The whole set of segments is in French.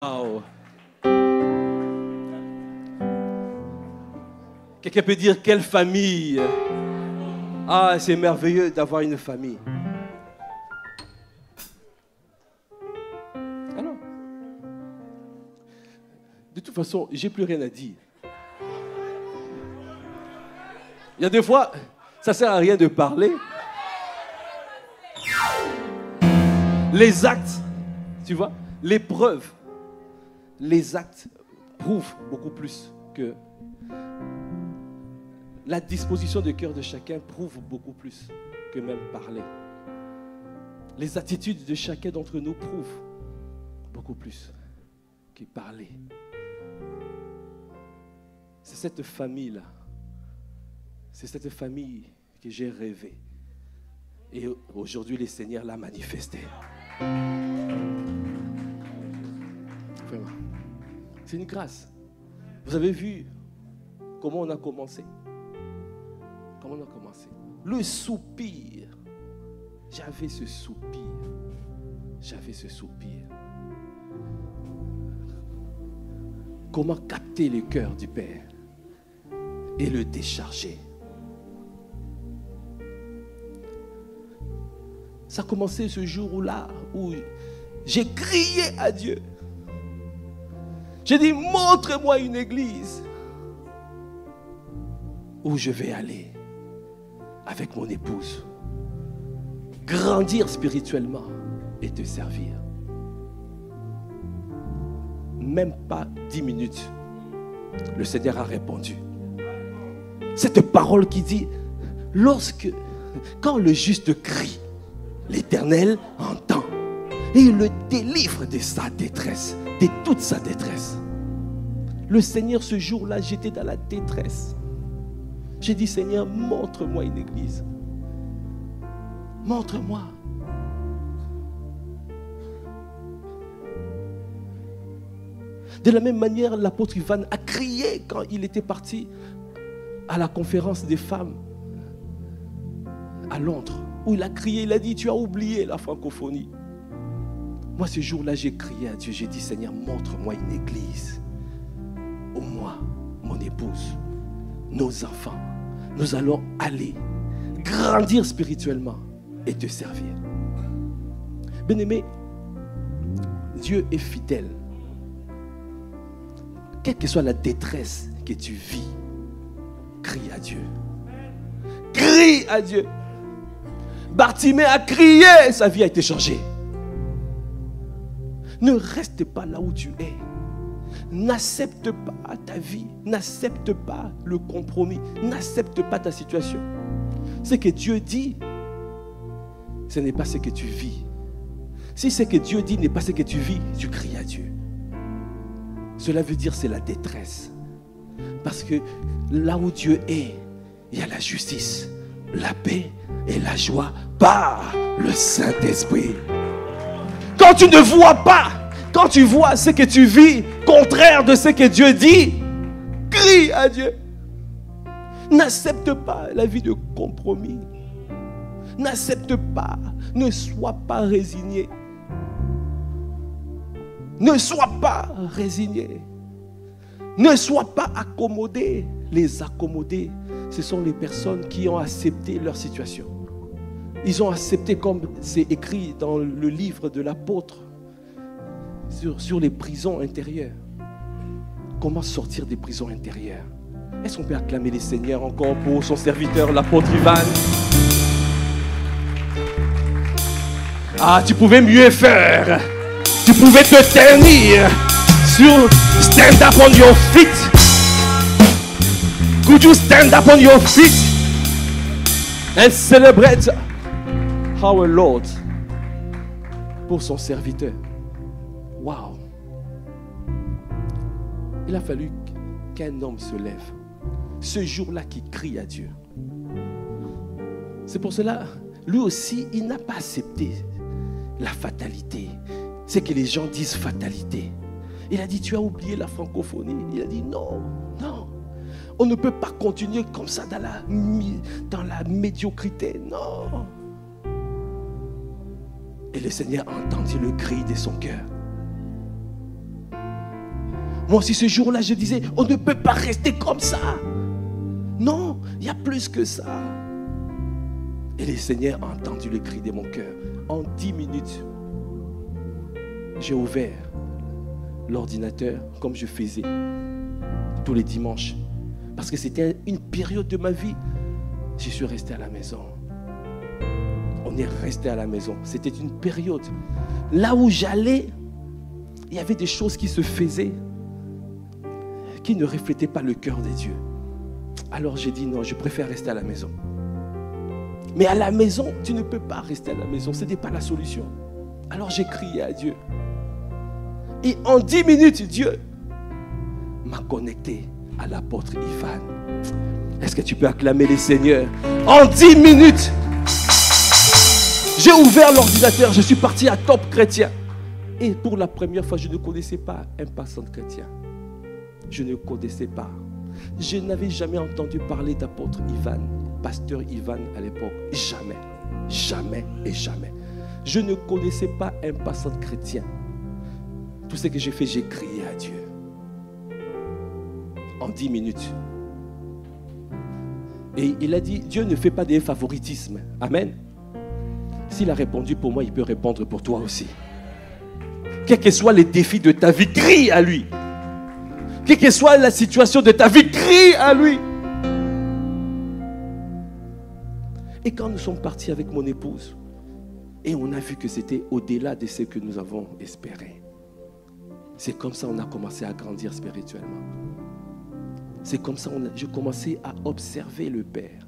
Wow. Quelqu'un peut dire quelle famille? Ah, c'est merveilleux d'avoir une famille. Alors, de toute façon, j'ai plus rien à dire. Il y a des fois, ça sert à rien de parler. Les actes, tu vois, les preuves, les actes prouvent beaucoup plus que la disposition de cœur de chacun prouve beaucoup plus que même parler. Les attitudes de chacun d'entre nous prouvent beaucoup plus que parler. C'est cette famille-là, c'est cette famille que j'ai rêvé. Et aujourd'hui, le Seigneur l'a manifesté. Vraiment. C'est une grâce. Vous avez vu comment on a commencé? Comment on a commencé? Le soupir. J'avais ce soupir. J'avais ce soupir. Comment capter le cœur du Père et le décharger? Ça a commencé ce jour-là où j'ai crié à Dieu. J'ai dit, montre-moi une église où je vais aller avec mon épouse, grandir spirituellement et te servir. Même pas 10 minutes, le Seigneur a répondu. Cette parole qui dit, quand le juste crie, l'Éternel entend et il le délivre de sa détresse, de toute sa détresse. Le Seigneur, ce jour-là, j'étais dans la détresse. J'ai dit, Seigneur, montre-moi une église. Montre-moi. De la même manière, l'apôtre Ivan a crié quand il était parti à la conférence des femmes à Londres, où il a crié, il a dit, tu as oublié la francophonie. Moi, ce jour-là, j'ai crié à Dieu, j'ai dit, Seigneur, montre-moi une église où moi, mon épouse, nos enfants, nous allons aller grandir spirituellement et te servir. Bien-aimé, Dieu est fidèle. Quelle que soit la détresse que tu vis, crie à Dieu. Crie à Dieu. Bartimée a crié, sa vie a été changée. Ne reste pas là où tu es. N'accepte pas ta vie. N'accepte pas le compromis. N'accepte pas ta situation. Ce que Dieu dit, ce n'est pas ce que tu vis. Si ce que Dieu dit n'est pas ce que tu vis, tu cries à Dieu. Cela veut dire c'est la détresse. Parce que là où Dieu est, il y a la justice, la paix et la joie par le Saint-Esprit. Quand tu ne vois pas, quand tu vois ce que tu vis contraire de ce que Dieu dit, crie à Dieu. N'accepte pas la vie de compromis. N'accepte pas, ne sois pas résigné. Ne sois pas résigné. Ne sois pas accommodé. Les accommodés, ce sont les personnes qui ont accepté leur situation. Ils ont accepté, comme c'est écrit dans le livre de l'apôtre, sur les prisons intérieures. Comment sortir des prisons intérieures? Est-ce qu'on peut acclamer les Seigneurs encore pour son serviteur, l'apôtre Ivan? Ah, tu pouvais mieux faire. Tu pouvais te tenir sur stand up on your feet. Could you stand up on your feet and celebrate our Lord pour son serviteur? Wow! Il a fallu qu'un homme se lève ce jour-là qui crie à Dieu. C'est pour cela, lui aussi, il n'a pas accepté la fatalité. C'est que les gens disent fatalité. Il a dit, tu as oublié la francophonie. Il a dit, non, non. On ne peut pas continuer comme ça dans la médiocrité. Non. Et le Seigneur a entendu le cri de son cœur. Moi aussi, ce jour-là, je disais, on ne peut pas rester comme ça. Non, il y a plus que ça. Et le Seigneur a entendu le cri de mon cœur. En 10 minutes, j'ai ouvert l'ordinateur comme je faisais tous les dimanches. Parce que c'était une période de ma vie. Je suis resté à la maison. On est resté à la maison. C'était une période. Là où j'allais, il y avait des choses qui se faisaient qui ne reflétaient pas le cœur de Dieu. Alors j'ai dit non, je préfère rester à la maison. Mais à la maison, tu ne peux pas rester à la maison. Ce n'est pas la solution. Alors j'ai crié à Dieu. Et en 10 minutes, Dieu m'a connecté à l'apôtre Ivan. Est-ce que tu peux acclamer les seigneurs? En 10 minutes, j'ai ouvert l'ordinateur. Je suis parti à Top Chrétien. Et pour la première fois, je ne connaissais pas un pasteur chrétien. Je ne connaissais pas. Je n'avais jamais entendu parler d'apôtre Ivan, pasteur Ivan à l'époque. Jamais, jamais et jamais. Je ne connaissais pas un pasteur chrétien. Tout ce que j'ai fait, j'ai crié à Dieu. En 10 minutes. Et il a dit, Dieu ne fait pas des favoritismes. Amen. S'il a répondu pour moi, il peut répondre pour toi aussi. Quels que soient les défis de ta vie, crie à lui. Quelle que soit la situation de ta vie, crie à lui. Et quand nous sommes partis avec mon épouse, et on a vu que c'était au-delà de ce que nous avons espéré. C'est comme ça qu'on a commencé à grandir spirituellement. C'est comme ça que j'ai commencé à observer le Père,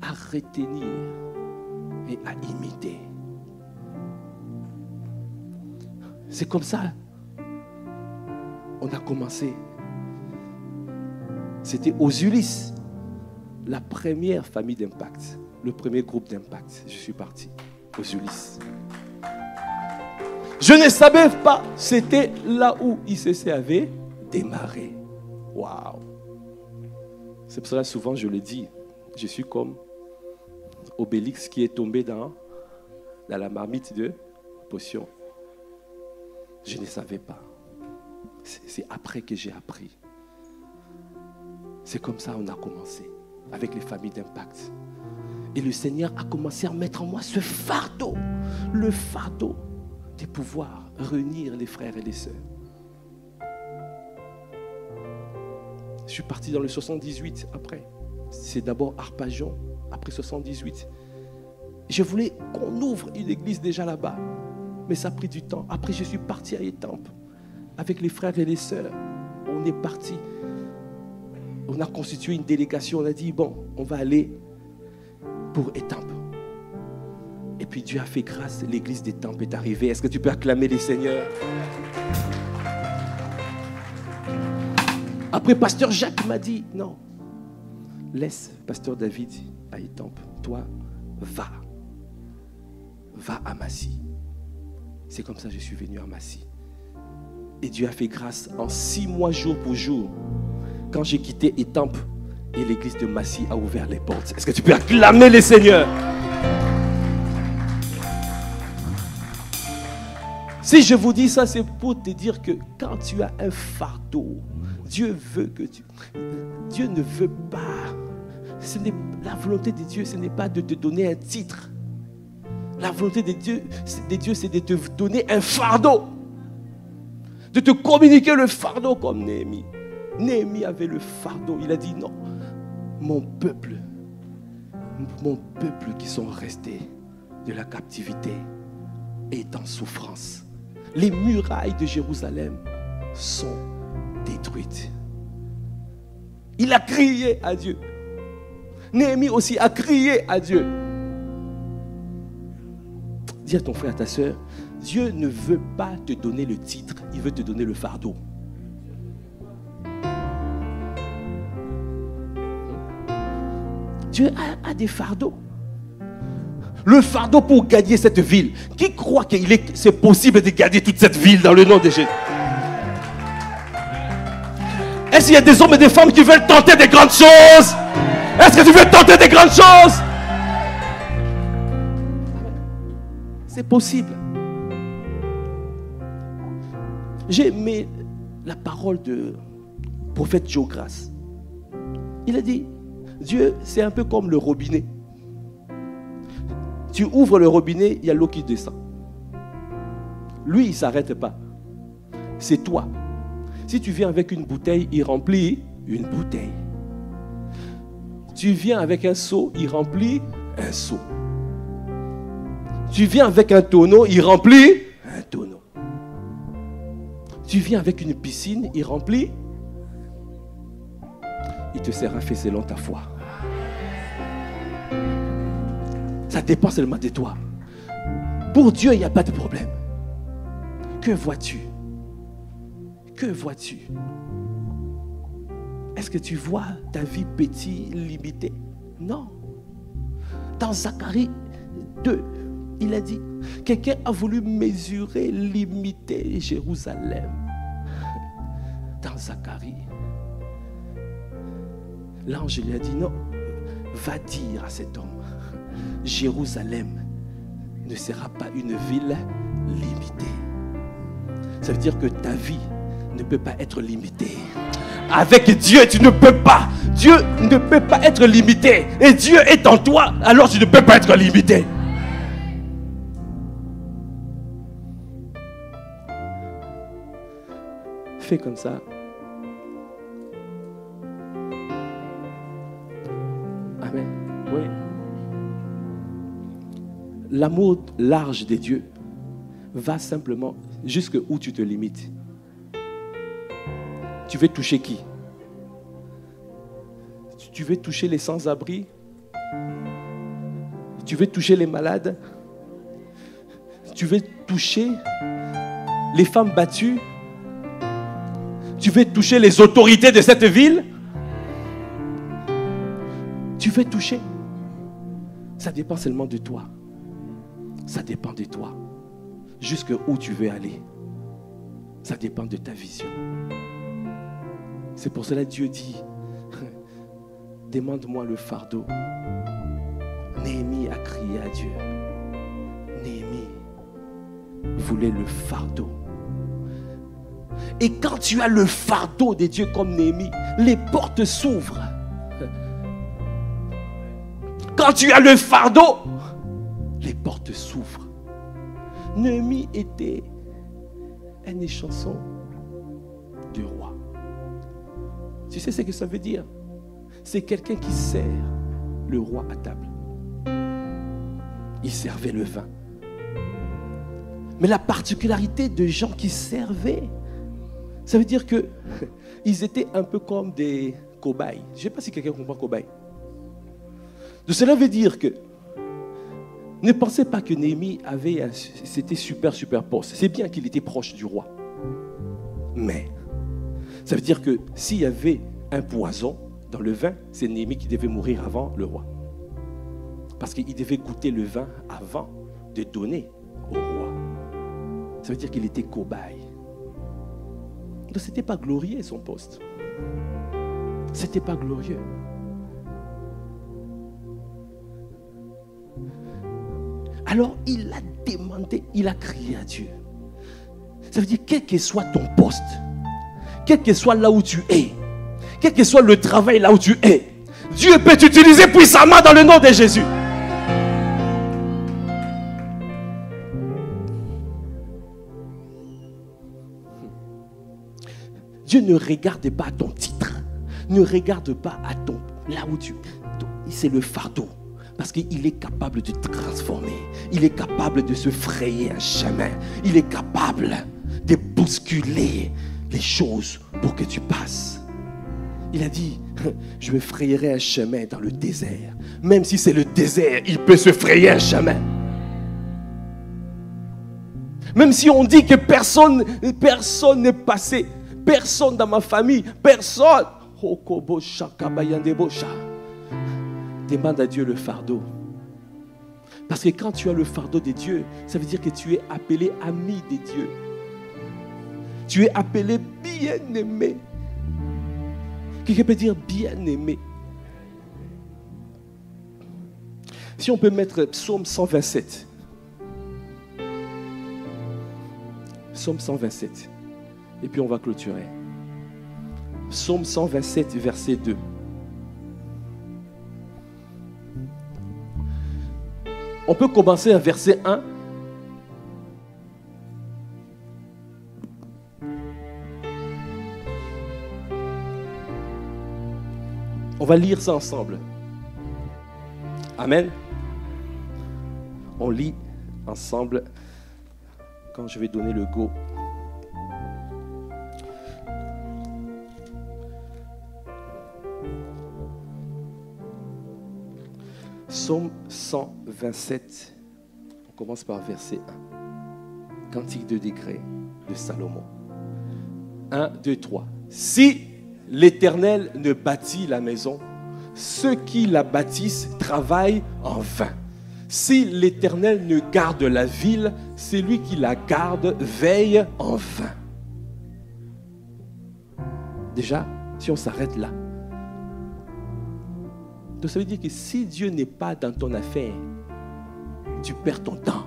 à retenir et à imiter. C'est comme ça on a commencé. C'était aux Ulysses, la première famille d'impact, le premier groupe d'impact. Je suis parti aux Ulysses. Je ne savais pas, c'était là où ICC avait démarré. Waouh! C'est pour cela souvent je le dis, je suis comme Obélix qui est tombé dans la marmite de potion. Je ne savais pas. C'est après que j'ai appris. C'est comme ça qu'on a commencé, avec les familles d'impact. Et le Seigneur a commencé à mettre en moi ce fardeau, le fardeau de pouvoir réunir les frères et les sœurs. Je suis parti dans le 78 après. C'est d'abord Arpajon, après 78. Je voulais qu'on ouvre une église déjà là-bas, mais ça a pris du temps. Après, je suis parti à Étampes. Avec les frères et les sœurs, on est parti. On a constitué une délégation. On a dit, bon, on va aller pour Étampes. Et puis Dieu a fait grâce. L'église d'Étampes est arrivée. Est-ce que tu peux acclamer les seigneurs? Après, pasteur Jacques m'a dit, non, laisse pasteur David à Étampes. Toi, va à Massy. C'est comme ça que je suis venu à Massy. Et Dieu a fait grâce en 6 mois jour pour jour. Quand j'ai quitté Étampes et l'église de Massy a ouvert les portes. Est-ce que tu peux acclamer les seigneurs? Si je vous dis ça, c'est pour te dire que quand tu as un fardeau, Dieu veut que tu... Dieu ne veut pas... La volonté de Dieu, ce n'est pas de te donner un titre. La volonté de Dieu, c'est de te donner un fardeau. De te communiquer le fardeau comme Néhémie. Néhémie avait le fardeau. Il a dit non, mon peuple qui sont restés de la captivité est en souffrance. Les murailles de Jérusalem sont détruites. Il a crié à Dieu. Néhémie aussi a crié à Dieu. Dis à ton frère, à ta soeur, Dieu ne veut pas te donner le titre, il veut te donner le fardeau. Dieu a des fardeaux. Le fardeau pour gagner cette ville. Qui croit que c'est possible de gagner toute cette ville dans le nom de Jésus? Est-ce qu'il y a des hommes et des femmes qui veulent tenter des grandes choses? Est-ce que tu veux tenter des grandes choses? C'est possible. la parole de prophète Joe Grace. Il a dit, Dieu, c'est un peu comme le robinet. Tu ouvres le robinet, il y a l'eau qui descend. Lui, il ne s'arrête pas. C'est toi. Si tu viens avec une bouteille, il remplit une bouteille. Tu viens avec un seau, il remplit un seau. Tu viens avec un tonneau, il remplit un tonneau. Tu viens avec une piscine, il remplit. Il te sert à faire selon ta foi. Ça dépend seulement de toi. Pour Dieu, il n'y a pas de problème. Que vois-tu? Que vois-tu? Est-ce que tu vois ta vie petite, limitée? Non. Dans Zacharie 2, il a dit, quelqu'un a voulu mesurer, limiter Jérusalem. Dans Zacharie, l'ange lui a dit, non, va dire à cet homme, Jérusalem ne sera pas une ville limitée. Ça veut dire que ta vie ne peut pas être limitée. Avec Dieu, tu ne peux pas. Dieu ne peut pas être limité. Et Dieu est en toi, alors tu ne peux pas être limité. Fais comme ça. Amen. Oui. L'amour large de Dieu va simplement jusque où tu te limites. Tu veux toucher qui? Tu veux toucher les sans-abri? Tu veux toucher les malades? Tu veux toucher les femmes battues? Tu veux toucher les autorités de cette ville? Tu veux toucher? Ça dépend seulement de toi. Ça dépend de toi. Jusque où tu veux aller. Ça dépend de ta vision. C'est pour cela que Dieu dit, demande-moi le fardeau. Néhémie a crié à Dieu. Néhémie voulait le fardeau. Et quand tu as le fardeau de Dieu comme Néhémie, les portes s'ouvrent. Quand tu as le fardeau, les portes s'ouvrent. Néhémie était un échanson du roi. Tu sais ce que ça veut dire? C'est quelqu'un qui sert le roi à table. Il servait le vin. Mais la particularité de gens qui servaient, ça veut dire que ils étaient un peu comme des cobayes. Je ne sais pas si quelqu'un comprend cobaye. Donc cela veut dire que ne pensez pas que Néhémie c'était super poste. C'est bien qu'il était proche du roi. Mais ça veut dire que s'il y avait un poison dans le vin, c'est Néhémie qui devait mourir avant le roi. Parce qu'il devait goûter le vin avant de donner au roi. Ça veut dire qu'il était cobaye. Donc ce n'était pas glorieux son poste. Ce n'était pas glorieux. Alors il a demandé, il a crié à Dieu. Ça veut dire quel que soit ton poste, quel que soit là où tu es, quel que soit le travail là où tu es, Dieu peut t'utiliser puissamment dans le nom de Jésus. Dieu ne regarde pas à ton titre, ne regarde pas à ton là où tu es. C'est le fardeau. Parce qu'il est capable de transformer. Il est capable de se frayer un chemin. Il est capable de bousculer les choses pour que tu passes. Il a dit, je me frayerai un chemin dans le désert. Même si c'est le désert, il peut se frayer un chemin. Même si on dit que personne n'est passé. Personne dans ma famille. Personne. Demande à Dieu le fardeau. Parce que quand tu as le fardeau de Dieu, ça veut dire que tu es appelé ami de Dieu. Tu es appelé bien-aimé. Quelqu'un peut dire bien-aimé. Si on peut mettre Psaume 127. Psaume 127. Et puis on va clôturer. Psaume 127, verset 2. On peut commencer à verset 1. On va lire ça ensemble. Amen. On lit ensemble quand je vais donner le go. Psaume 127, on commence par verset 1. Cantique de décret de Salomon. 1, 2, 3. Si l'Éternel ne bâtit la maison, ceux qui la bâtissent travaillent en vain. Si l'Éternel ne garde la ville, celui qui la garde veille en vain. Déjà, si on s'arrête là, donc ça veut dire que si Dieu n'est pas dans ton affaire, tu perds ton temps.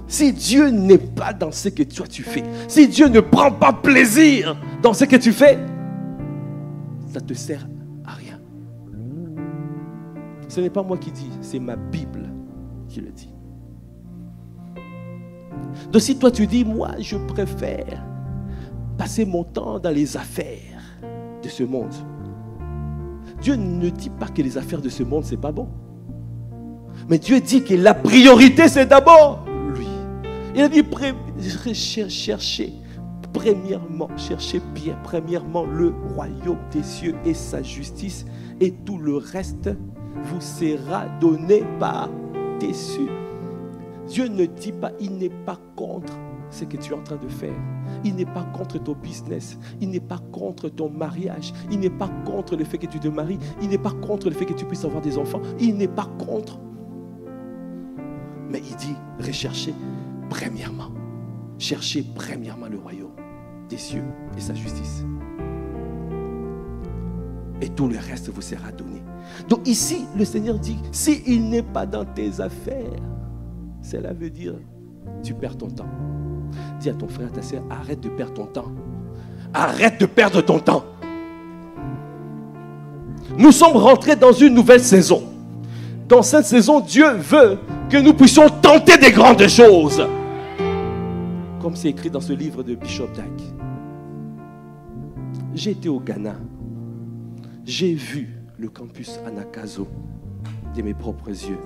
Si Dieu n'est pas dans ce que toi tu fais, si Dieu ne prend pas plaisir dans ce que tu fais, ça ne te sert à rien. Ce n'est pas moi qui dis, c'est ma Bible qui le dit. Donc si toi tu dis, moi je préfère passer mon temps dans les affaires de ce monde. Dieu ne dit pas que les affaires de ce monde, c'est pas bon. Mais Dieu dit que la priorité, c'est d'abord lui. Il a dit, cherchez bien, premièrement, le royaume des cieux et sa justice, et tout le reste vous sera donné par-dessus. Dieu ne dit pas, il n'est pas contre ce que tu es en train de faire. Il n'est pas contre ton business. Il n'est pas contre ton mariage. Il n'est pas contre le fait que tu te maries. Il n'est pas contre le fait que tu puisses avoir des enfants. Il n'est pas contre. Mais il dit, recherchez premièrement. Cherchez premièrement le royaume des cieux et sa justice. Et tout le reste vous sera donné. Donc ici, le Seigneur dit, s'il n'est pas dans tes affaires, cela veut dire, tu perds ton temps. Dis à ton frère, à ta soeur, arrête de perdre ton temps. Arrête de perdre ton temps. Nous sommes rentrés dans une nouvelle saison. Dans cette saison, Dieu veut que nous puissions tenter des grandes choses. Comme c'est écrit dans ce livre de Bishop Dag. J'ai été au Ghana. J'ai vu le campus Anakazo de mes propres yeux.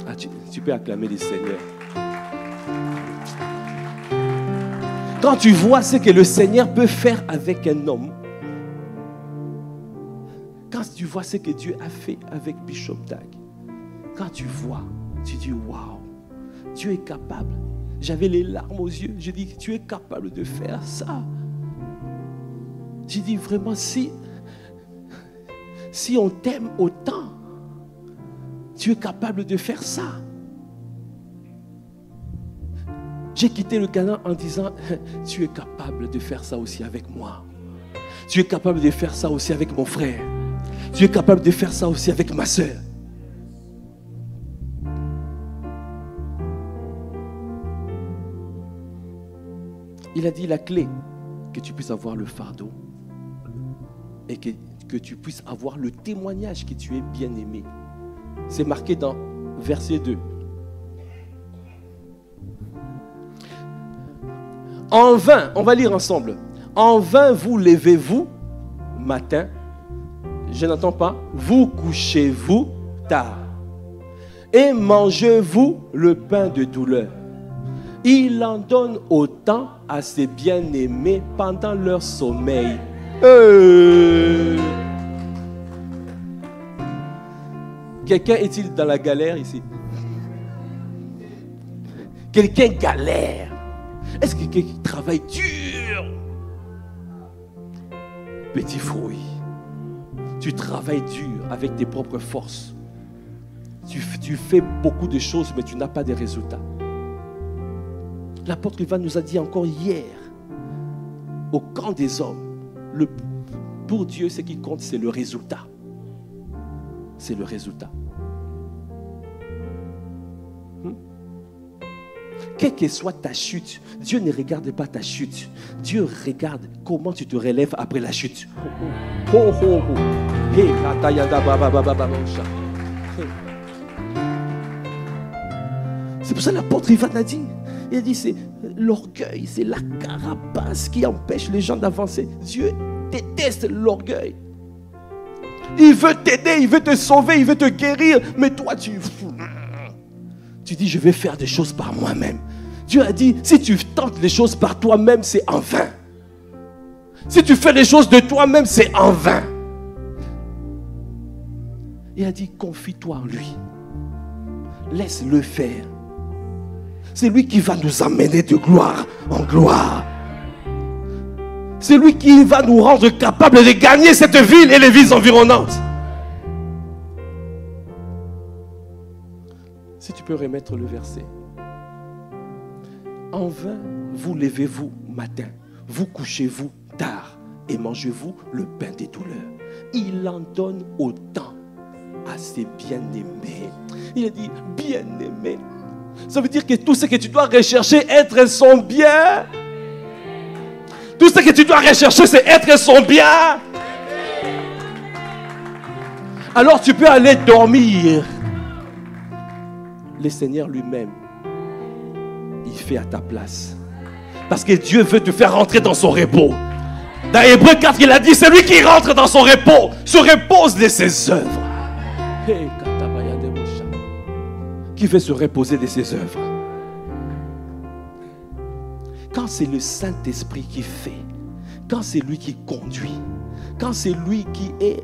Ah, tu peux acclamer les seigneurs. Quand tu vois ce que le Seigneur peut faire avec un homme, quand tu vois ce que Dieu a fait avec Bishop Dag, quand tu vois, tu dis waouh, Dieu est capable. J'avais les larmes aux yeux. Je dis, tu es capable de faire ça. J'ai dit vraiment, si on t'aime autant, tu es capable de faire ça. J'ai quitté le Ghana en disant, tu es capable de faire ça aussi avec moi. Tu es capable de faire ça aussi avec mon frère. Tu es capable de faire ça aussi avec ma soeur. Il a dit la clé, que tu puisses avoir le fardeau et que tu puisses avoir le témoignage que tu es bien aimé. C'est marqué dans verset 2. En vain, on va lire ensemble. En vain vous levez-vous matin, je n'entends pas, vous couchez-vous tard et mangez-vous le pain de douleur. Il en donne autant à ses bien-aimés pendant leur sommeil. Quelqu'un est-il dans la galère ici? Quelqu'un galère? Est-ce que quelqu'un travaille dur? Petit fruit, tu travailles dur avec tes propres forces. Tu fais beaucoup de choses, mais tu n'as pas de résultats. L'apôtre Ivan nous a dit encore hier, au camp des hommes, pour Dieu, ce qui compte, c'est le résultat. C'est le résultat. quelle que soit ta chute, Dieu ne regarde pas ta chute. Dieu regarde comment tu te relèves après la chute. C'est pour ça que l'apôtre Ivan a dit. Il a dit, c'est l'orgueil, c'est la carapace qui empêche les gens d'avancer. Dieu déteste l'orgueil. Il veut t'aider, il veut te sauver, il veut te guérir. Mais toi, tu dis, je vais faire des choses par moi-même. Dieu a dit, si tu tentes les choses par toi-même, c'est en vain. Si tu fais les choses de toi-même, c'est en vain. Il a dit, confie-toi en lui. Laisse-le faire. C'est lui qui va nous amener de gloire en gloire. C'est lui qui va nous rendre capables de gagner cette ville et les villes environnantes. Si tu peux remettre le verset. En vain, vous levez-vous matin, vous couchez-vous tard et mangez-vous le pain des douleurs. Il en donne autant à ses bien-aimés. Il a dit bien-aimés. Ça veut dire que tout ce que tu dois rechercher, être son bien. Tout ce que tu dois rechercher, c'est être son bien. Alors tu peux aller dormir. Le Seigneur lui-même, il fait à ta place. Parce que Dieu veut te faire rentrer dans son repos. Dans Hébreux 4, il a dit, c'est lui qui rentre dans son repos, se repose de ses œuvres. Qui veut se reposer de ses œuvres? Quand c'est le Saint-Esprit qui fait, quand c'est lui qui conduit, quand c'est lui qui est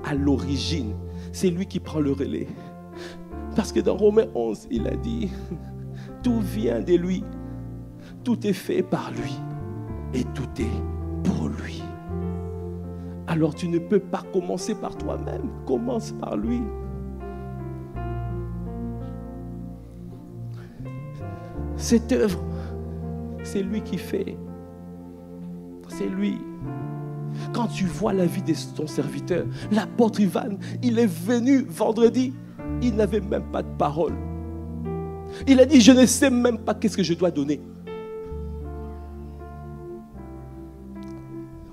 à l'origine, c'est lui qui prend le relais. Parce que dans Romains 11, il a dit, tout vient de lui, tout est fait par lui et tout est pour lui. Alors tu ne peux pas commencer par toi-même, commence par lui. Cette œuvre, c'est lui qui fait. C'est lui. Quand tu vois la vie de ton serviteur, l'apôtre Ivan, il est venu vendredi, il n'avait même pas de parole. Il a dit, je ne sais même pas qu'est-ce que je dois donner.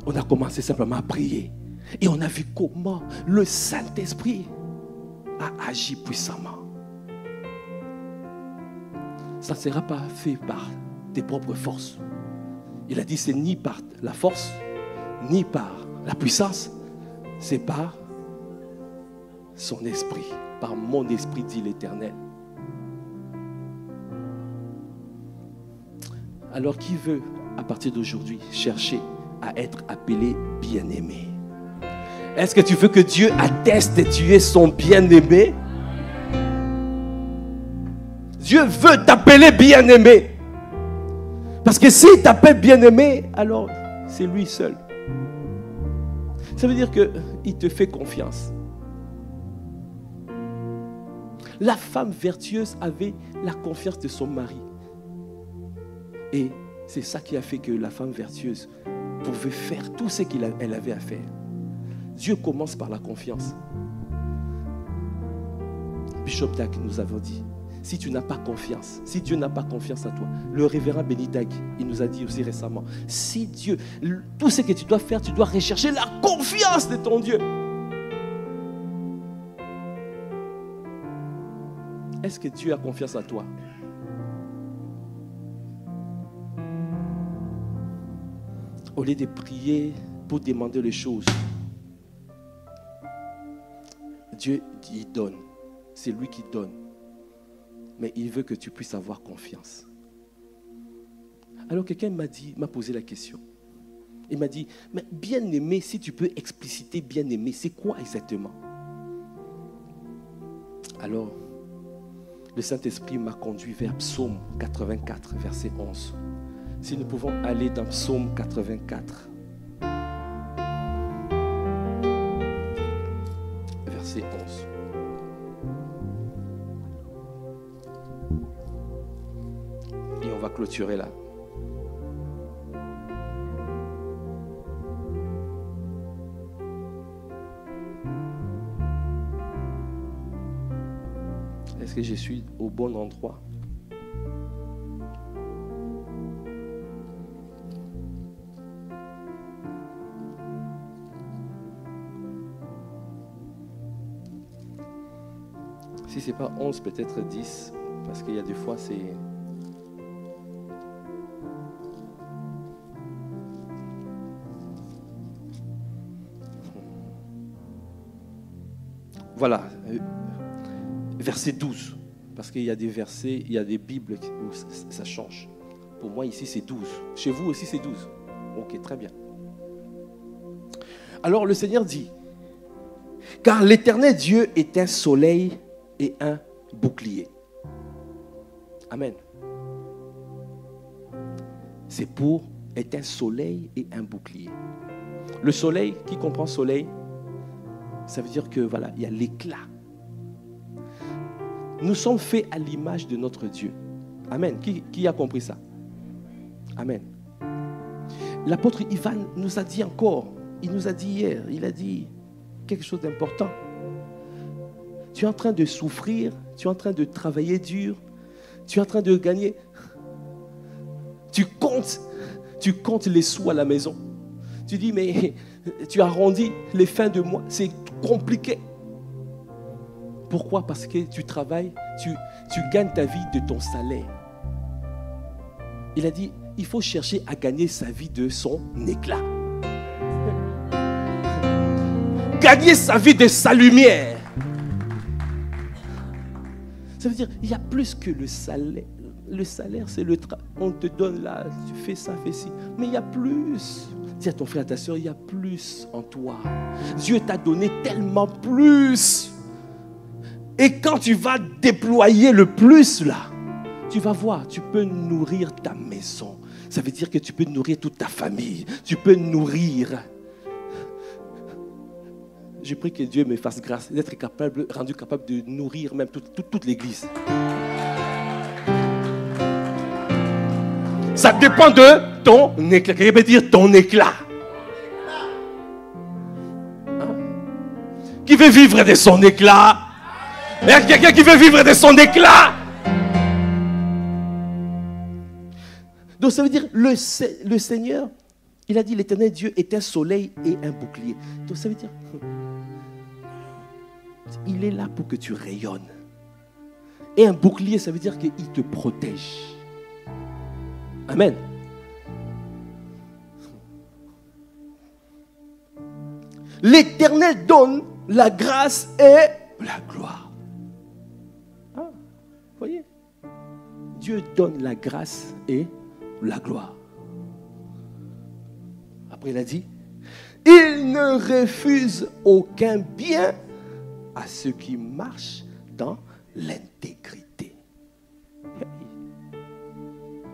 On a commencé simplement à prier. Et on a vu comment le Saint-Esprit a agi puissamment. Ça ne sera pas fait par tes propres forces. Il a dit, c'est ni par la force, ni par la puissance, c'est par son esprit, par mon esprit, dit l'Éternel. Alors qui veut, à partir d'aujourd'hui, chercher à être appelé bien-aimé? Est-ce que tu veux que Dieu atteste que tu es son bien-aimé? Dieu veut t'appeler bien-aimé. Parce que s'il t'appelle bien-aimé, alors c'est lui seul. Ça veut dire qu'il te fait confiance. La femme vertueuse avait la confiance de son mari. Et c'est ça qui a fait que la femme vertueuse pouvait faire tout ce qu'elle avait à faire. Dieu commence par la confiance. Bishop Dag nous avait dit, si tu n'as pas confiance, si Dieu n'a pas confiance à toi, le révérend Benny Dag, il nous a dit aussi récemment, si Dieu, tout ce que tu dois faire, tu dois rechercher la confiance de ton Dieu. Est-ce que Dieu a confiance à toi? Au lieu de prier pour demander les choses, Dieu, il donne. C'est lui qui donne. Mais il veut que tu puisses avoir confiance. Alors quelqu'un m'a posé la question. Il m'a dit, mais bien-aimé, si tu peux expliciter bien-aimé, c'est quoi exactement? Alors, le Saint-Esprit m'a conduit vers Psaume 84, verset 11. Si nous pouvons aller dans Psaume 84, verset 11. Et on va clôturer là. Est-ce que je suis au bon endroit? c'est pas 11, peut-être 10, parce qu'il y a des fois, c'est... Voilà, verset 12, parce qu'il y a des versets, il y a des Bibles où ça change. Pour moi, ici, c'est 12. Chez vous aussi, c'est 12. Ok, très bien. Alors, le Seigneur dit, « Car l'Éternel Dieu est un soleil et un bouclier. » Amen. C'est pour être un soleil et un bouclier. Le soleil, qui comprend soleil? Ça veut dire que voilà, il y a l'éclat. Nous sommes faits à l'image de notre Dieu. Amen. Qui a compris ça? Amen. L'apôtre Ivan nous a dit encore, il nous a dit hier, il a dit quelque chose d'important. Tu es en train de souffrir, tu es en train de travailler dur, tu es en train de gagner. Tu comptes les sous à la maison. Tu dis, mais tu arrondis les fins de mois, c'est compliqué. Pourquoi? Parce que tu travailles, tu gagnes ta vie de ton salaire. Il a dit, il faut chercher à gagner sa vie de son éclat. Gagner sa vie de sa lumière. Ça veut dire, il y a plus que le salaire. Le salaire, c'est le travail. On te donne là, tu fais ça, fais ci. Mais il y a plus. Dis à ton frère, à ta soeur, il y a plus en toi. Dieu t'a donné tellement plus. Et quand tu vas déployer le plus là, tu vas voir, tu peux nourrir ta maison. Ça veut dire que tu peux nourrir toute ta famille. Tu peux nourrir. Je prie que Dieu me fasse grâce d'être rendu capable de nourrir même toute l'église. Ça dépend de ton éclat. Quelqu'un peut dire ton éclat. Hein? Qui veut vivre de son éclat? Il y a quelqu'un qui veut vivre de son éclat. Donc ça veut dire le Seigneur, il a dit l'Éternel Dieu est un soleil et un bouclier. Donc ça veut dire il est là pour que tu rayonnes. Et un bouclier, ça veut dire qu'il te protège. Amen. L'Éternel donne la grâce et la gloire. Ah, voyez? Dieu donne la grâce et la gloire. Après, il a dit, il ne refuse aucun bien à ceux qui marchent dans l'intégrité.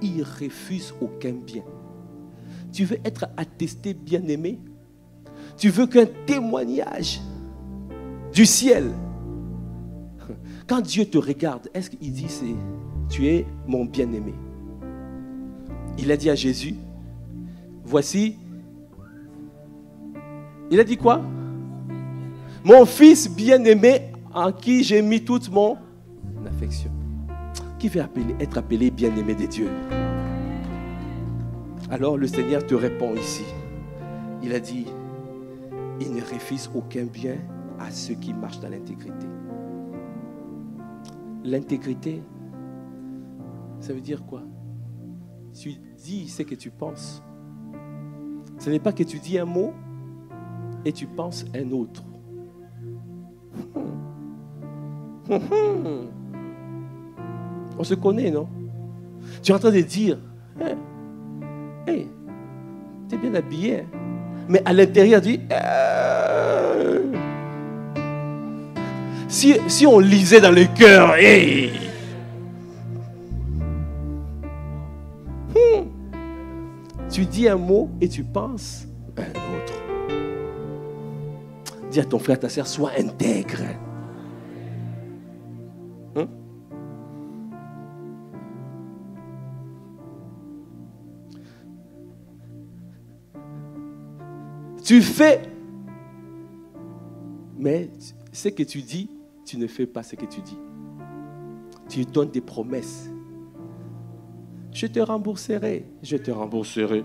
Il refuse aucun bien. Tu veux être attesté bien-aimé? Tu veux qu'un témoignage du ciel, quand Dieu te regarde, est-ce qu'il dit tu es mon bien-aimé? Il a dit à Jésus, voici, il a dit quoi? Mon fils bien-aimé en qui j'ai mis toute mon affection. Qui veut être appelé bien-aimé de Dieu? Alors le Seigneur te répond ici. Il a dit, il ne refuse aucun bien à ceux qui marchent dans l'intégrité. L'intégrité, ça veut dire quoi? Tu dis ce que tu penses. Ce n'est pas que tu dis un mot et tu penses un autre. On se connaît, non? Tu es en train de dire, hey, tu es bien habillé, hein? Mais à l'intérieur, tu dis, si on lisait dans le cœur, hey, tu dis un mot et tu penses un autre. Dis à ton frère, à ta soeur, sois intègre. Hein? Tu fais, mais ce que tu dis, tu ne fais pas ce que tu dis. Tu donnes des promesses. Je te rembourserai, je te rembourserai.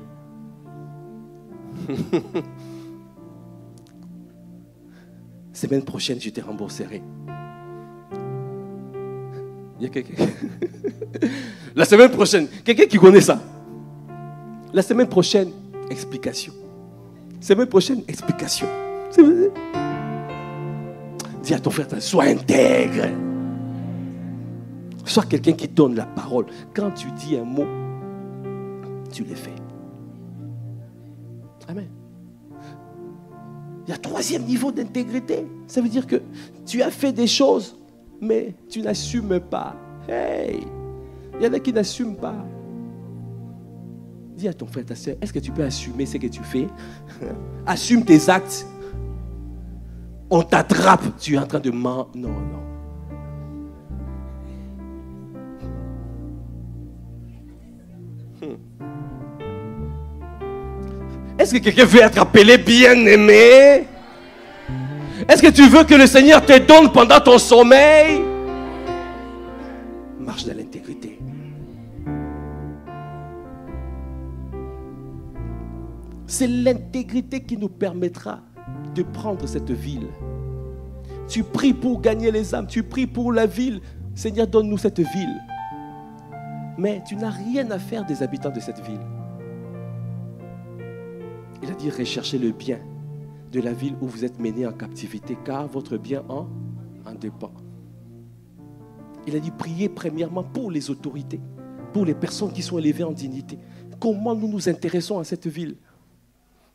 Semaine prochaine, je te rembourserai. Il y a quelqu'un. La semaine prochaine, quelqu'un qui connaît ça. La semaine prochaine, explication. Semaine prochaine, explication. Dis à ton frère, sois intègre. Sois quelqu'un qui donne la parole. Quand tu dis un mot, tu le fais. Amen. Il y a un troisième niveau d'intégrité. Ça veut dire que tu as fait des choses, mais tu n'assumes pas. Hey! Il y en a qui n'assument pas. Dis à ton frère, ta soeur, est-ce que tu peux assumer ce que tu fais? Assume tes actes. On t'attrape, tu es en train de mentir. Non, non. Est-ce que quelqu'un veut être appelé bien-aimé? Est-ce que tu veux que le Seigneur te donne pendant ton sommeil? Marche dans l'intégrité. C'est l'intégrité qui nous permettra de prendre cette ville. Tu pries pour gagner les âmes, tu pries pour la ville. Seigneur, donne-nous cette ville. Mais tu n'as rien à faire des habitants de cette ville. Il a dit, recherchez le bien de la ville où vous êtes menés en captivité, car votre bien en dépend. Il a dit, priez premièrement pour les autorités, pour les personnes qui sont élevées en dignité. Comment nous nous intéressons à cette ville?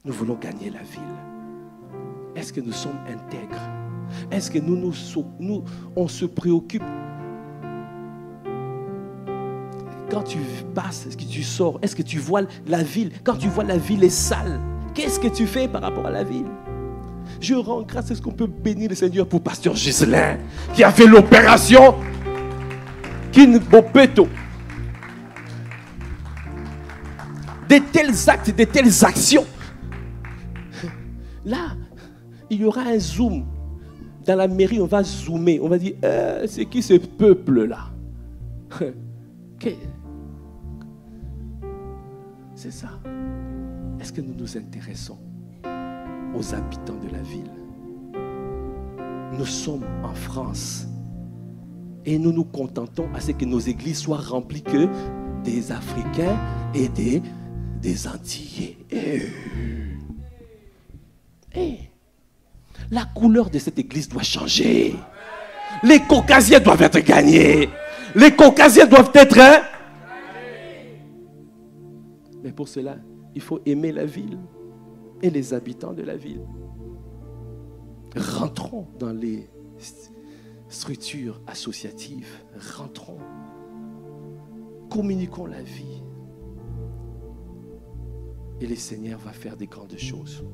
Nous voulons gagner la ville. Est-ce que nous sommes intègres? Est-ce que on se préoccupe? Quand tu passes, est-ce que tu sors? Est-ce que tu vois la ville? Quand tu vois la ville est sale, qu'est-ce que tu fais par rapport à la ville? Je rends grâce à ce qu'on peut bénir le Seigneur pour Pasteur Ghislain, qui a fait l'opération Kinbopeto. De tels actes, de telles actions. Là, il y aura un zoom. Dans la mairie, on va zoomer. On va dire, c'est qui ce peuple-là? C'est ça. Est-ce que nous nous intéressons aux habitants de la ville? Nous sommes en France et nous nous contentons à ce que nos églises soient remplies que des Africains et des Antillais. La couleur de cette église doit changer. Les Caucasiens doivent être gagnés. Les Caucasiens doivent être... Mais pour cela, il faut aimer la ville et les habitants de la ville. Rentrons dans les structures associatives. Rentrons. Communiquons la vie. Et le Seigneur va faire des grandes choses.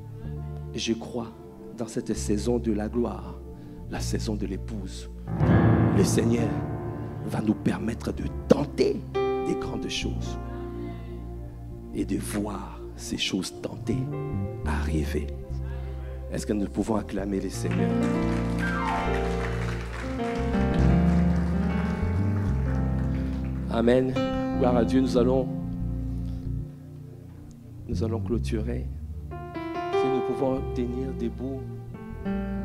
Et je crois dans cette saison de la gloire, la saison de l'épouse, le Seigneur va nous permettre de tenter des grandes choses et de voir ces choses tentées arriver. Est-ce que nous pouvons acclamer le Seigneur? Amen. Gloire à Dieu. Nous allons clôturer. Si nous pouvons tenir debout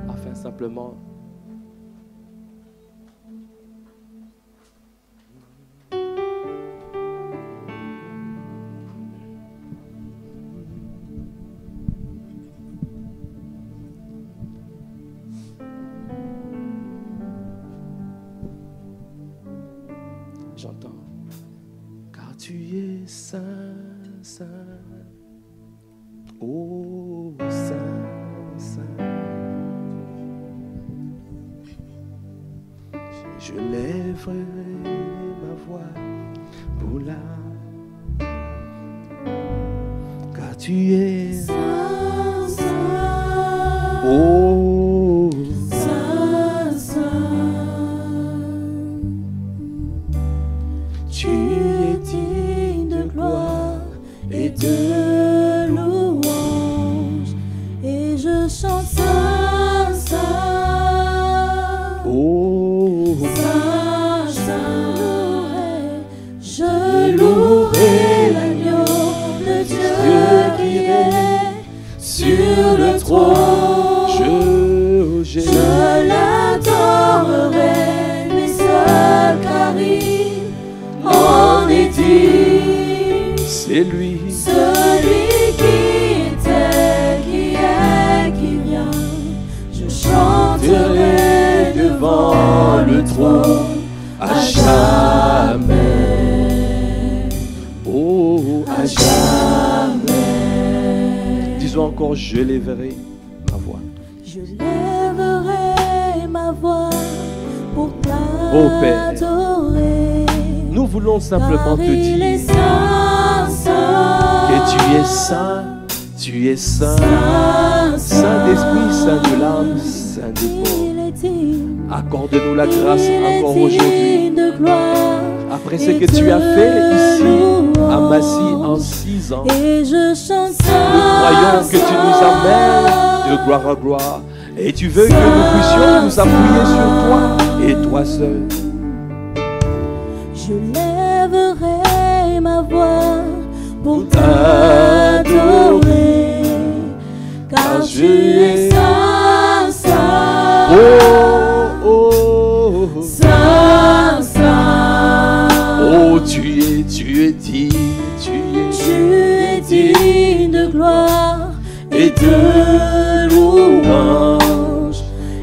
afin simplement j'entends car tu es saint, saint. Oh, saint, saint. Je lèverai ma voix pour la... Car tu es saint, saint. Oh, saint, saint. Tu es digne de gloire et de louange, et je chante saint, saint. Oh, saint, saint. Je louerai l'agneau de Dieu qui est sur le trône. Je l'adorerai, lui seul, car arrive, on est digne. C'est lui. Celui qui était, qui est, qui vient. Je chanterai devant le trône à jamais. Oh, À jamais. disons encore, je lèverai ma voix. Je lèverai ma voix pour Oh, Père, t'adorer. nous voulons simplement te Car il est dire saint, saint, que tu es saint, tu es saint, saint, saint d'esprit, saint de l'âme, saint de corps. Il est digne, Accorde-nous la grâce il est encore aujourd'hui. digne de gloire. Après ce que tu as fait ici à Massy en 6 ans, Et je chante nous croyons que tu nous amènes de gloire en gloire. Et tu veux que nous puissions nous appuyer sur toi et toi seul. Je lèverai ma voix pour t'adorer, t'adorer, car tu es saint, saint, Oh, oh, oh, saint, saint. oh, tu es digne, Tu es digne de gloire et de louange.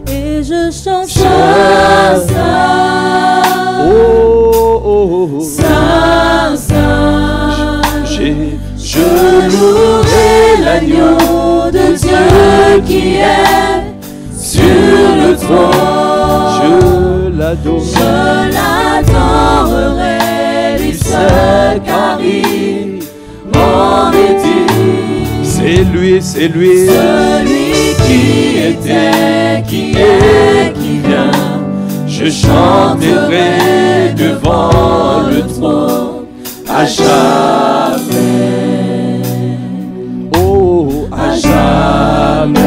Et je chante saint, saint, Oh, oh, oh, saint, saint. je louerai l'agneau de Dieu qui est sur le trône. je l'adore. Je l'adorerai, lui seul, car il m'en est digne. C'est lui, c'est lui. Celui qui était, qui est, qui vient. Je chanterai devant le trône à jamais. Oh, À jamais.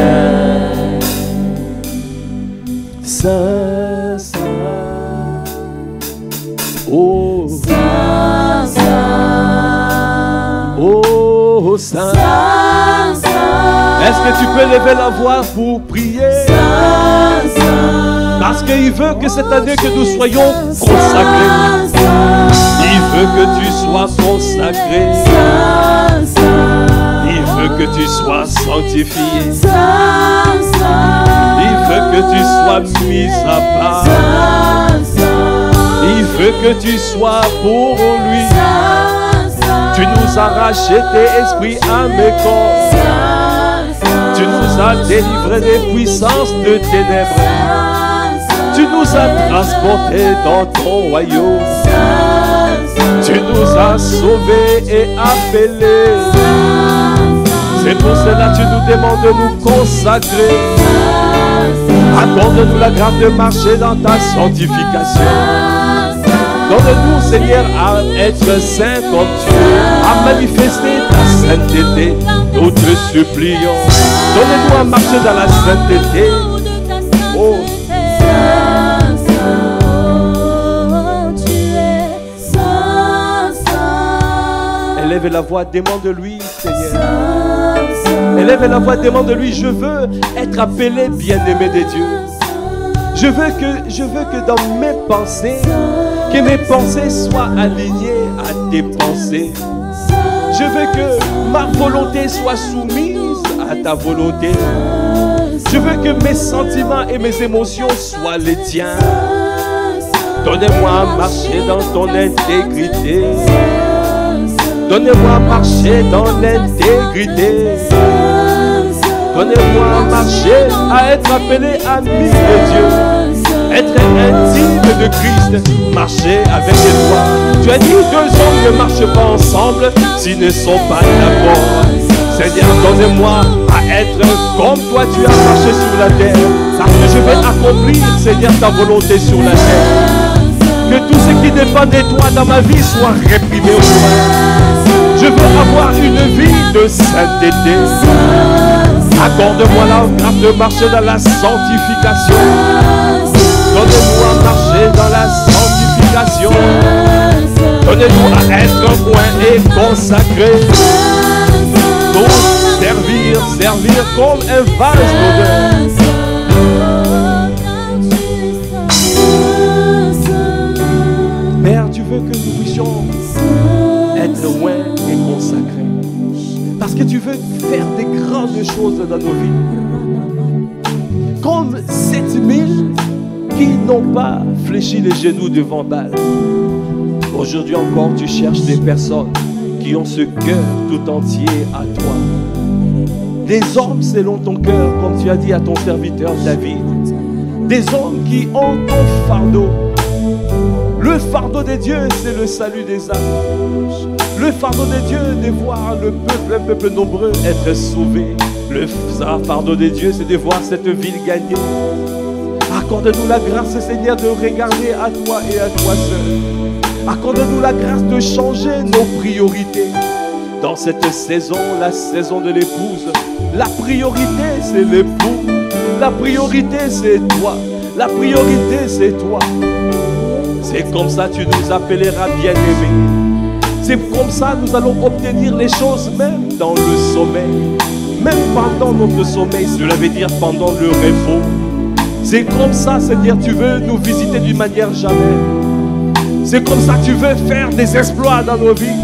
Saint, Saint. Oh, Saint, saint. oh, Saint. Saint, saint. Est-ce que tu peux lever la voix pour prier? Saint, saint. Parce qu'il veut que cette année que nous soyons consacrés. Saint, saint. Il veut que tu sois consacré. Saint, saint. Il veut que tu sois sanctifié. Saint, saint. Il veut que tu sois mis à part. Saint, saint. Il veut que tu sois pour lui. Saint, saint. Tu nous as racheté, esprit, âme et corps. Saint, saint. Tu nous as délivrés des puissances de ténèbres. Tu nous as transportés dans ton royaume. Tu nous as sauvés et appelés. C'est pour cela que tu nous demandes de nous consacrer. Accorde-nous la grâce de marcher dans ta sanctification. Donne-nous, Seigneur, à être saint comme tu es, à manifester ta sainteté. Nous te supplions. Donne-nous à marcher dans la sainteté. Oh, élève la voix, demande-lui, Seigneur. Élève la voix, demande-lui, je veux être appelé bien-aimé de Dieu. Je veux que dans mes pensées, que mes pensées soient alignées à tes pensées. Je veux que ma volonté soit soumise à ta volonté. Je veux que mes sentiments et mes émotions soient les tiens. Donnez-moi à marcher dans ton intégrité. Donnez-moi à marcher dans l'intégrité. Donnez-moi à marcher, à être appelé ami de Dieu. Être intime de Christ, marcher avec toi. Tu as dit, 2 hommes ne marchent pas ensemble s'ils ne sont pas d'accord. Seigneur, donnez-moi à être comme toi tu as marché sur la terre. Parce que je vais accomplir, Seigneur, ta volonté sur la terre. Que tout ce qui dépend de toi dans ma vie soit réprimé au loin. Je veux avoir une vie de sainteté. Accorde-moi la grâce de marcher dans la sanctification. Donnez-nous à marcher dans la sanctification. Donnez-nous à être un point et consacré. Pour servir comme un vase d'odeur. veux que nous puissions être loin et consacrés. Parce que tu veux faire des grandes choses dans nos vies. Comme 7000 qui n'ont pas fléchi les genoux devant Baal. Aujourd'hui encore, tu cherches des personnes qui ont ce cœur tout entier à toi. Des hommes selon ton cœur, comme tu as dit à ton serviteur David. Des hommes qui ont ton fardeau. Le fardeau de Dieu, c'est le salut des âmes. Le fardeau de Dieu, de voir le peuple, un peuple nombreux, être sauvé. Le fardeau de Dieu, c'est de voir cette ville gagnée. Accorde-nous la grâce, Seigneur, de regarder à toi et à toi seul. Accorde-nous la grâce de changer nos priorités. Dans cette saison, la saison de l'épouse, la priorité, c'est l'époux. La priorité, c'est toi. La priorité, c'est toi. C'est comme ça que tu nous appelleras bien-aimés. C'est comme ça que nous allons obtenir les choses, même dans le sommeil. Même pendant notre sommeil, cela veut dire pendant le repos. C'est comme ça, Seigneur, tu veux nous visiter d'une manière jamais. C'est comme ça que tu veux faire des exploits dans nos vies.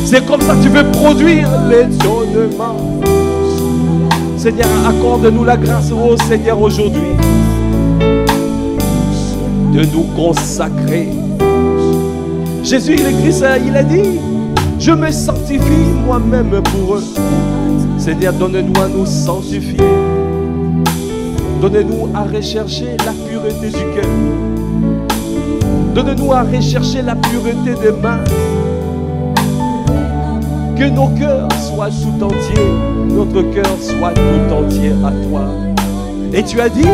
C'est comme ça que tu veux produire l'étonnement. Seigneur, accorde-nous la grâce, oh Seigneur, aujourd'hui, de nous consacrer. Jésus, il écrit ça, il a dit, je me sanctifie moi-même pour eux. Seigneur, donne-nous à nous sanctifier. Donne-nous à rechercher la pureté du cœur. Donne-nous à rechercher la pureté des mains. Que nos cœurs soient tout entiers. Notre cœur soit tout entier à toi. Et tu as dit,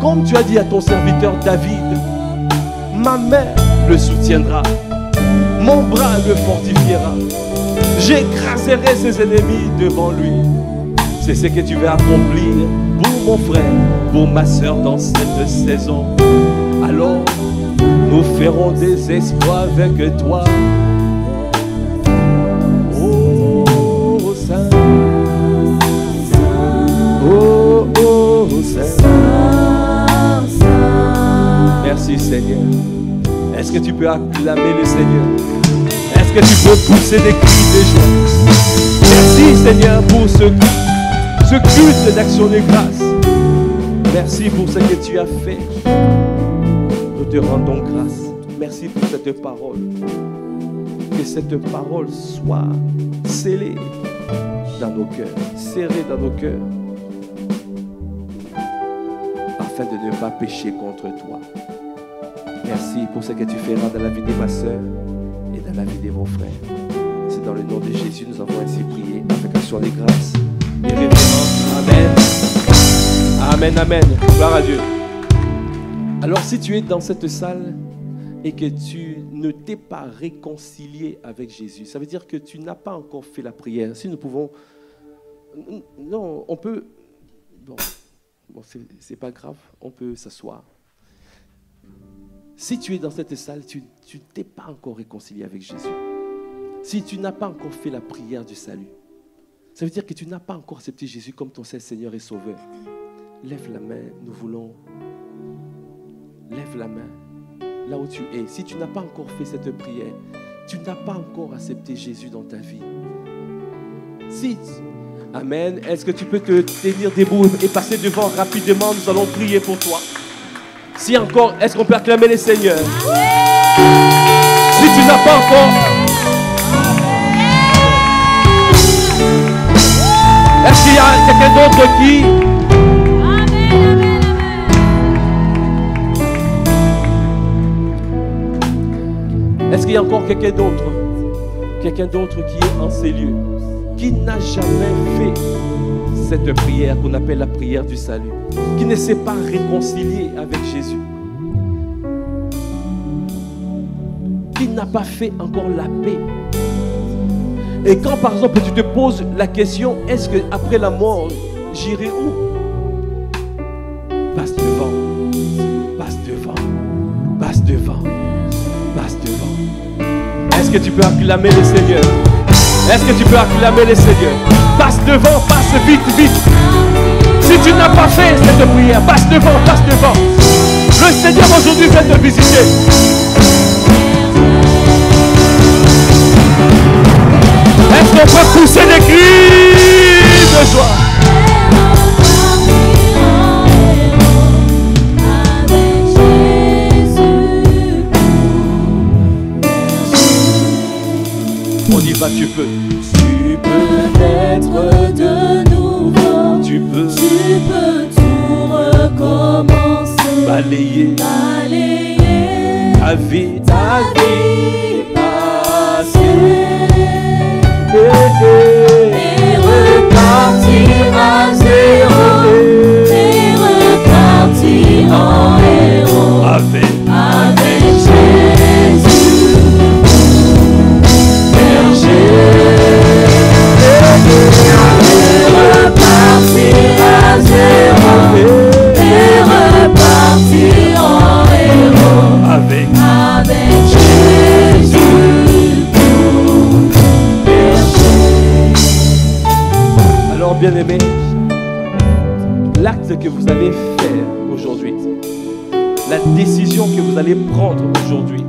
comme tu as dit à ton serviteur David, ma main le soutiendra. Mon bras le fortifiera. J'écraserai ses ennemis devant lui. C'est ce que tu veux accomplir pour mon frère, pour ma soeur dans cette saison. Alors, nous ferons des exploits avec toi. Oh, Saint. Oh, oh, Saint. Merci Seigneur. Est-ce que tu peux acclamer le Seigneur? Est-ce que tu peux pousser des cris de joie? Merci Seigneur pour ce culte d'action de grâce. Merci pour ce que tu as fait. Nous te rendons grâce. Merci pour cette parole. Que cette parole soit scellée dans nos cœurs, serrée dans nos cœurs, afin de ne pas pécher contre toi. Merci pour ce que tu feras dans la vie de ma soeur et dans la vie de mon frère. C'est dans le nom de Jésus nous avons ainsi prié avec action de grâce et révérence. Amen. Amen, amen. Gloire à Dieu. Alors si tu es dans cette salle et que tu ne t'es pas réconcilié avec Jésus, ça veut dire que tu n'as pas encore fait la prière. Si nous pouvons... Non, on peut... Bon c'est pas grave, on peut s'asseoir. Si tu es dans cette salle, tu ne t'es pas encore réconcilié avec Jésus. Si tu n'as pas encore fait la prière du salut, ça veut dire que tu n'as pas encore accepté Jésus comme ton Saint Seigneur et Sauveur. Lève la main, nous voulons. Lève la main, là où tu es. Si tu n'as pas encore fait cette prière, tu n'as pas encore accepté Jésus dans ta vie. Amen. Est-ce que tu peux te tenir debout et passer devant rapidement? Nous allons prier pour toi. Si encore, est-ce qu'on peut acclamer les seigneurs? Si tu n'as pas encore... Est-ce qu'il y a quelqu'un d'autre qui... Est-ce qu'il y a encore quelqu'un d'autre? Quelqu'un d'autre qui est en ces lieux, qui n'a jamais fait cette prière qu'on appelle la prière du salut, qui ne s'est pas réconcilié avec Jésus, qui n'a pas fait encore la paix. Et quand par exemple tu te poses la question, est-ce que après la mort, j'irai où? Passe devant, passe devant, passe devant, passe devant. Est-ce que tu peux acclamer le Seigneur? Est-ce que tu peux acclamer le Seigneur? Passe devant, passe vite, vite. Si tu n'as pas fait cette prière, passe devant, passe devant. Le Seigneur aujourd'hui vient te visiter. On y va, tu peux. Tu peux naître de nouveau. Tu peux tout recommencer. balayer ta vie passée. Et repartir à zéro. Et repartir en héros. Avec Jésus, berger. Et repartir à zéro. Et repartir en héros. avec Jésus pour berger. Alors, bien-aimés, l'acte que vous allez faire aujourd'hui, la décision que vous allez prendre aujourd'hui,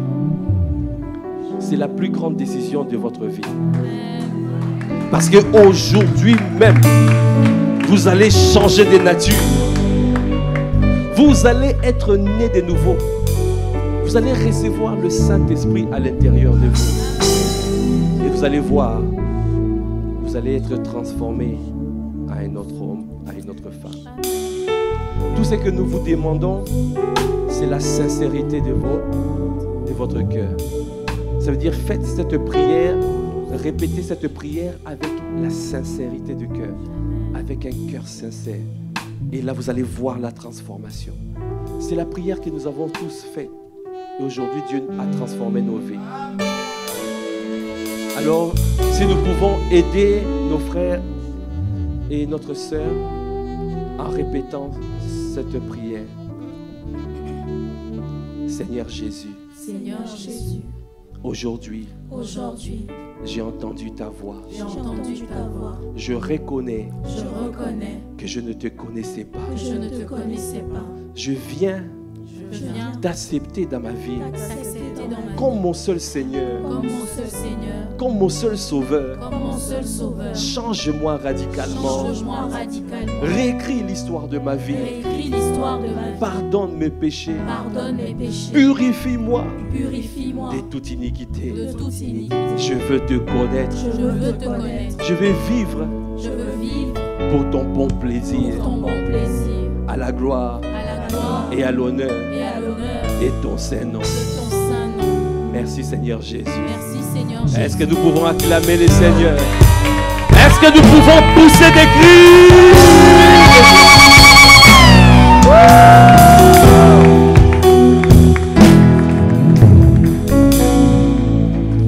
c'est la plus grande décision de votre vie. Parce qu'aujourd'hui même, vous allez changer de nature. Vous allez être né de nouveau. Vous allez recevoir le Saint-Esprit à l'intérieur de vous. Et vous allez voir, vous allez être transformé à un autre homme, à une autre femme. Tout ce que nous vous demandons, c'est la sincérité de votre cœur. Ça veut dire, faites cette prière, répétez cette prière avec la sincérité du cœur, avec un cœur sincère. Et là, vous allez voir la transformation. C'est la prière que nous avons tous faite. Et aujourd'hui, Dieu a transformé nos vies. Alors, si nous pouvons aider nos frères et notre sœur en répétant cette prière. Seigneur Jésus, aujourd'hui, j'ai entendu ta voix. Je reconnais que je ne te connaissais pas. Je viens d'accepter dans ma vie comme mon seul Seigneur, comme mon seul Sauveur. Change-moi radicalement. Réécris l'histoire de ma vie. Pardonne mes péchés. Purifie-moi de toute iniquité. Je veux te connaître. Je veux vivre pour ton bon plaisir. À la gloire et à l'honneur et ton Saint-Nom. Merci Seigneur Jésus. Est-ce que nous pouvons acclamer les Seigneurs? Est-ce que nous pouvons pousser des cris?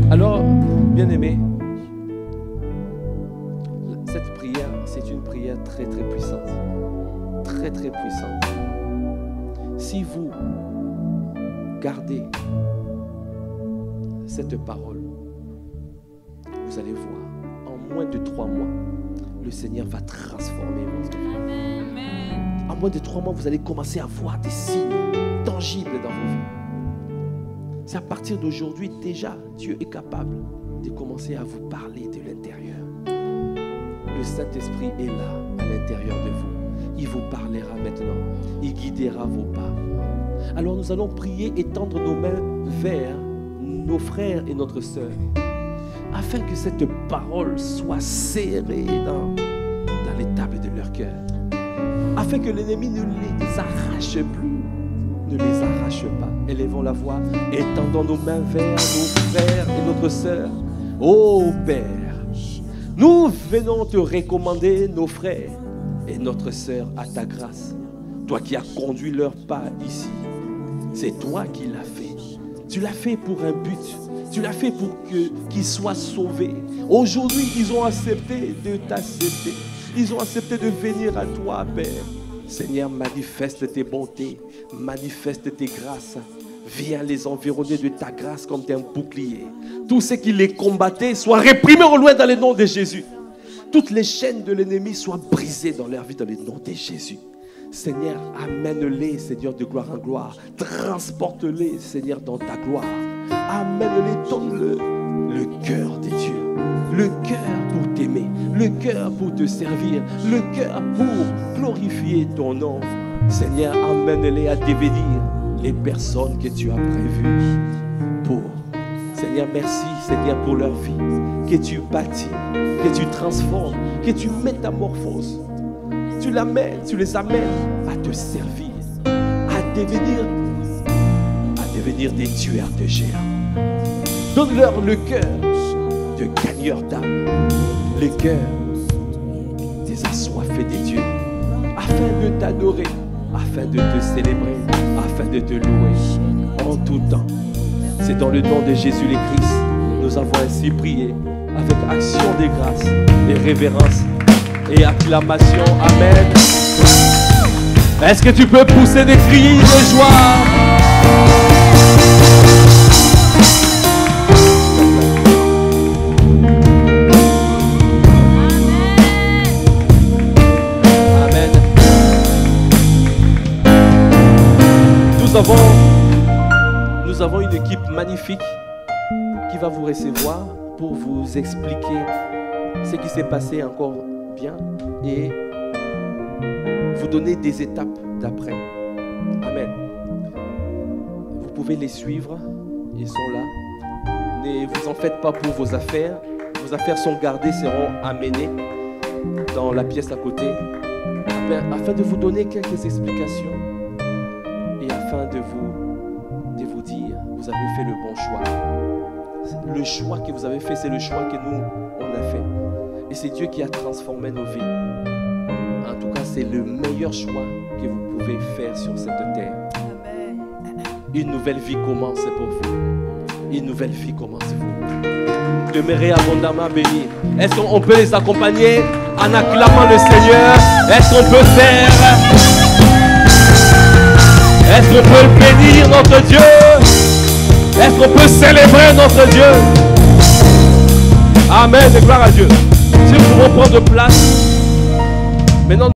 Alors, bien-aimés, cette prière, c'est une prière très très puissante. Très très puissante. Si vous gardez cette parole, vous allez voir, en moins de 3 mois, le Seigneur va transformer votre vie. En moins de 3 mois, vous allez commencer à voir des signes tangibles dans vos vies. C'est à partir d'aujourd'hui, déjà, Dieu est capable de commencer à vous parler de l'intérieur. Le Saint-Esprit est là, à l'intérieur de vous. Il vous parlera maintenant. Il guidera vos pas. Alors nous allons prier et tendre nos mains vers nos frères et notre sœur, afin que cette parole soit serrée dans les tables de leur cœur, afin que l'ennemi ne les arrache plus, ne les arrache pas. Élevons la voix et tendons nos mains vers nos frères et notre sœur. Ô Père, nous venons te recommander nos frères et notre sœur à ta grâce. Toi qui as conduit leur pas ici, c'est toi qui l'as fait. Tu l'as fait pour un but. Tu l'as fait pour qu'ils soient sauvés. Aujourd'hui, ils ont accepté de t'accepter. Ils ont accepté de venir à toi, Père. Seigneur, manifeste tes bontés, manifeste tes grâces. Viens les environner de ta grâce comme d'un bouclier. Tous ceux qui les combattaient soient réprimés au loin dans le nom de Jésus. Toutes les chaînes de l'ennemi soient brisées dans leur vie dans le nom de Jésus. Seigneur, amène-les, Seigneur, de gloire en gloire. Transporte-les, Seigneur, dans ta gloire. Amène-les, donne-le cœur de Dieu. Le cœur pour t'aimer, le cœur pour te servir, le cœur pour glorifier ton nom. Seigneur, amène-les à devenir les personnes que tu as prévues pour Seigneur, merci, Seigneur, pour leur vie. Que tu bâtis, que tu transformes, que tu métamorphoses. Tu les amènes à te servir, à devenir des tueurs de géants. Donne-leur le cœur de gagneurs d'âme, le cœur des assoiffés des dieux, afin de t'adorer, afin de te célébrer, afin de te louer en tout temps. C'est dans le nom de Jésus le Christ, nous avons ainsi prié avec action de grâce et révérence et acclamation. Amen. Est-ce que tu peux pousser des cris de joie? Amen. Nous avons une équipe magnifique qui va vous recevoir pour vous expliquer ce qui s'est passé encore bien et vous donner des étapes d'après. Amen. Vous pouvez les suivre, ils sont là. Ne vous en faites pas pour vos affaires. Vos affaires sont gardées, seront amenées dans la pièce à côté afin de vous donner quelques explications et afin de vous dire, vous avez fait le bon choix. Le choix que vous avez fait, c'est le choix que nous, on a fait. Et c'est Dieu qui a transformé nos vies. En tout cas, c'est le meilleur choix que vous pouvez faire sur cette terre. Une nouvelle vie commence pour vous. Une nouvelle vie commence pour vous. Demeurez abondamment bénis. Est-ce qu'on peut les accompagner en acclamant le Seigneur? Est-ce qu'on peut faire? Est-ce qu'on peut bénir notre Dieu? Est-ce qu'on peut célébrer notre Dieu? Amen, gloire à Dieu. Si nous pouvons prendre place. Maintenant,